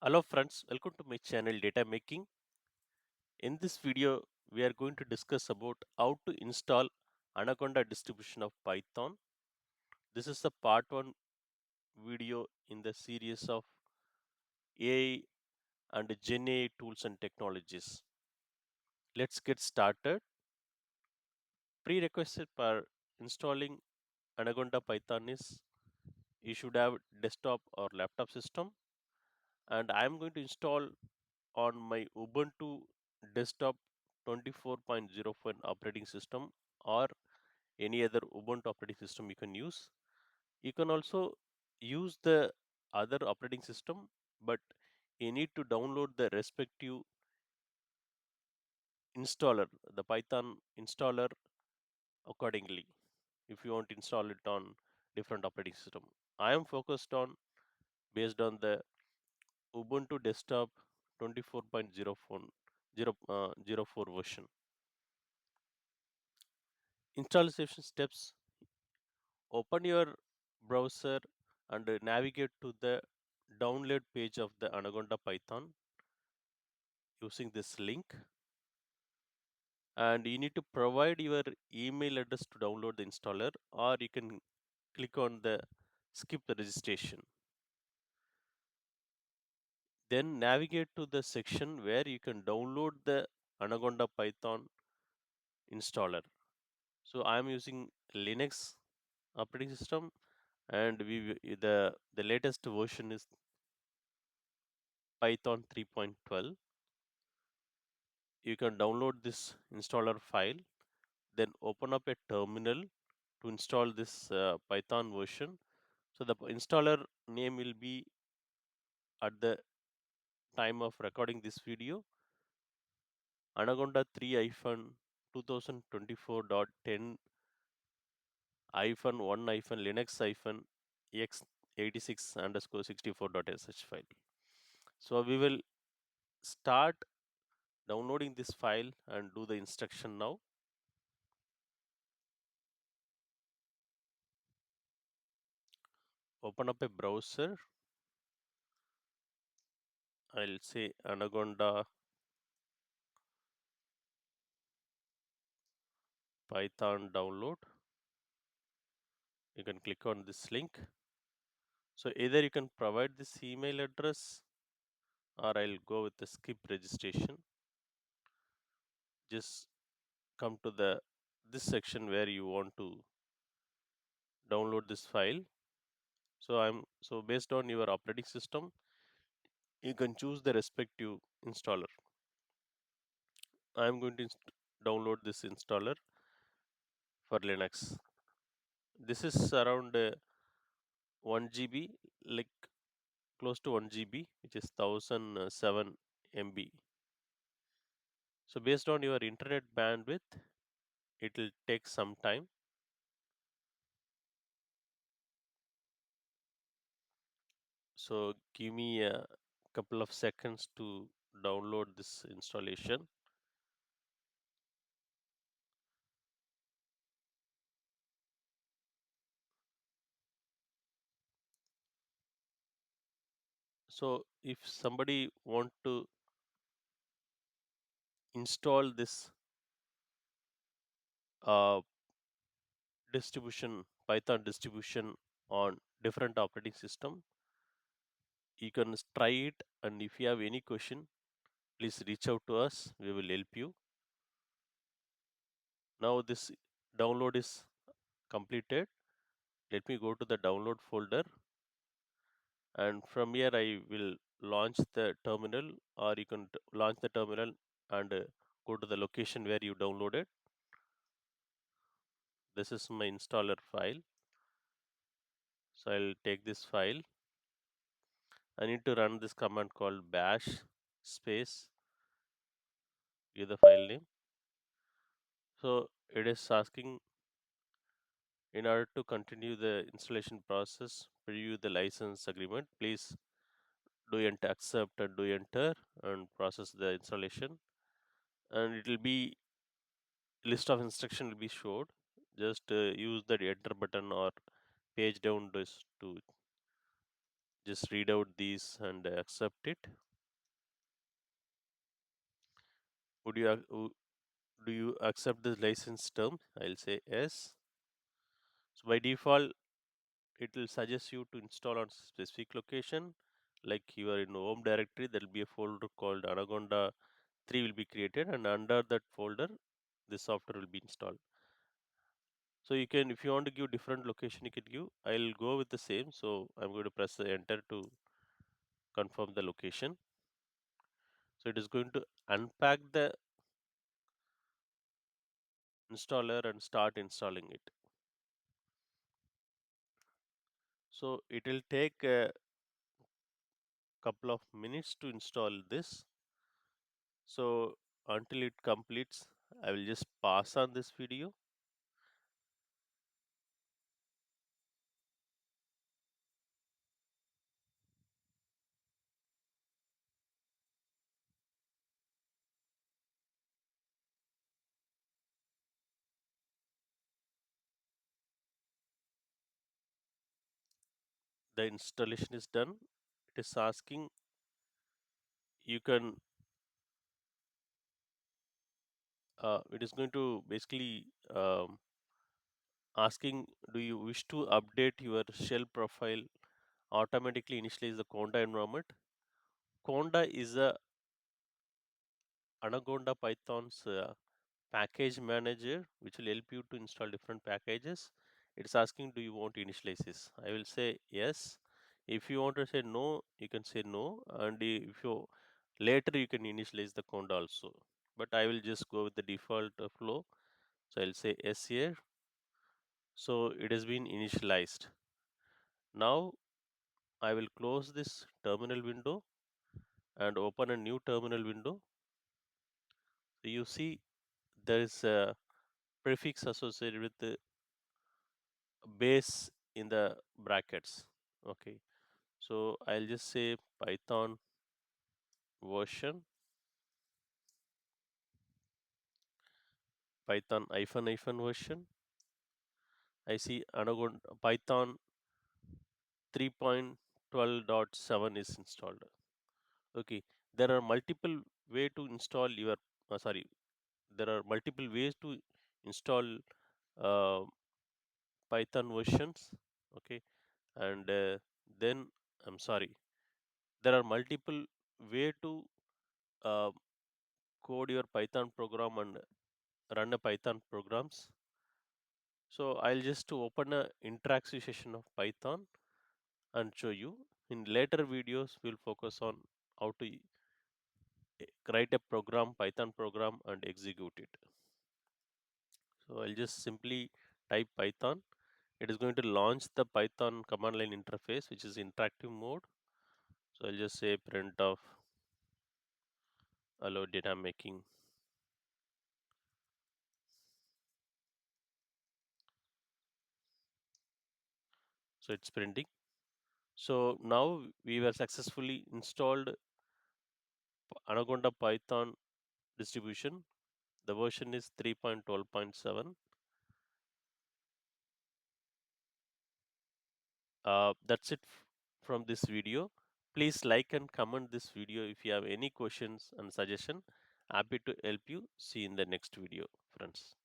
Hello friends, welcome to my channel DataMaking. In this video, we are going to discuss about how to install Anaconda distribution of Python. This is the part 1 video in the series of AI and GenAI tools and technologies. Let's get started. Prerequisite for installing Anaconda Python is you should have desktop or laptop system, and I am going to install on my Ubuntu desktop 24.04 operating system or any other Ubuntu operating system you can use. You can also use the other operating system, but you need to download the respective installer, the Python installer accordingly if you want to install it on different operating system. I am focused on based on the Ubuntu desktop 24.04 04 version. Installation steps: open your browser and navigate to the download page of the Anaconda Python using this link. And you need to provide your email address to download the installer, or you can click on the skip the registration. Then navigate to the section where you can download the Anaconda Python installer. So I am using Linux operating system, and the latest version is Python 3.12. You can download this installer file, then open up a terminal to install this Python version. So the installer name will be at the time of recording this video Anaconda 3 2024.10 1 Linux x86 underscore 64.sh file. So we will start downloading this file and do the instruction now. Open up a browser. I'll say Anaconda Python download. You can click on this link. So either you can provide this email address, or I'll go with the skip registration. Just come to the this section where you want to download this file. So based on your operating system, you can choose the respective installer. I'm going to download this installer for Linux. This is around 1 GB, like close to 1 GB, which is 1007 MB. So based on your internet bandwidth, it will take some time. So give me a couple of seconds to download this installation. So if somebody want to install this uh, distribution, Python distribution on different operating system, you can try it. And if you have any question, please reach out to us. We will help you. Now this download is completed. Let me go to the download folder, and from here I will launch the terminal, or you can launch the terminal and go to the location where you downloaded. This is my installer file. So I'll take this file. I need to run this command called bash space, give the file name. So it is asking, in order to continue the installation process, preview the license agreement. Please do enter, accept and do enter and process the installation. And it will be list of instruction will be showed. Just use the enter button or page down this to Just read out these and accept it. Would you do you accept the license term? I'll say yes. So by default, it will suggest you to install on specific location. Like you are in home directory, there will be a folder called Anaconda 3 will be created, and under that folder, this software will be installed. So you can, if you want to give different location, you can give. I'll go with the same. So I'm going to press the enter to confirm the location. So it is going to unpack the installer and start installing it. So it will take a couple of minutes to install this. So until it completes, I will just pass on this video. The installation is done. It is asking, you can it is going to basically asking, do you wish to update your shell profile automatically initialize the Conda environment? Conda is a Anaconda Python's package manager which will help you to install different packages. It's asking, do you want to initialize this? I will say yes. If you want to say no, you can say no, and if you later you can initialize the Conda also. But I will just go with the default flow. So I'll say yes here. So it has been initialized. Now I will close this terminal window and open a new terminal window. So you see there is a prefix associated with the base in the brackets. Okay, so I'll just say Python version, Python hyphen version. I see Anaconda Python 3.12.7 is installed. Okay, there are multiple way to install your sorry, there are multiple ways to install uh, Python versions. Okay, and then I'm sorry, there are multiple way to uh, code your Python program and run a Python programs. So I'll just open a interactive session of Python and show you. In later videos, we'll focus on how to write a program, Python program, and execute it. So I'll just simply type Python. It is going to launch the Python command line interface, which is interactive mode. So I'll just say print of allow data making. So it's printing. So now we were successfully installed Anaconda Python distribution. The version is 3.12.7. That's it from this video. Please like and comment this video if you have any questions and suggestion. Happy to help you. See you in the next video, friends.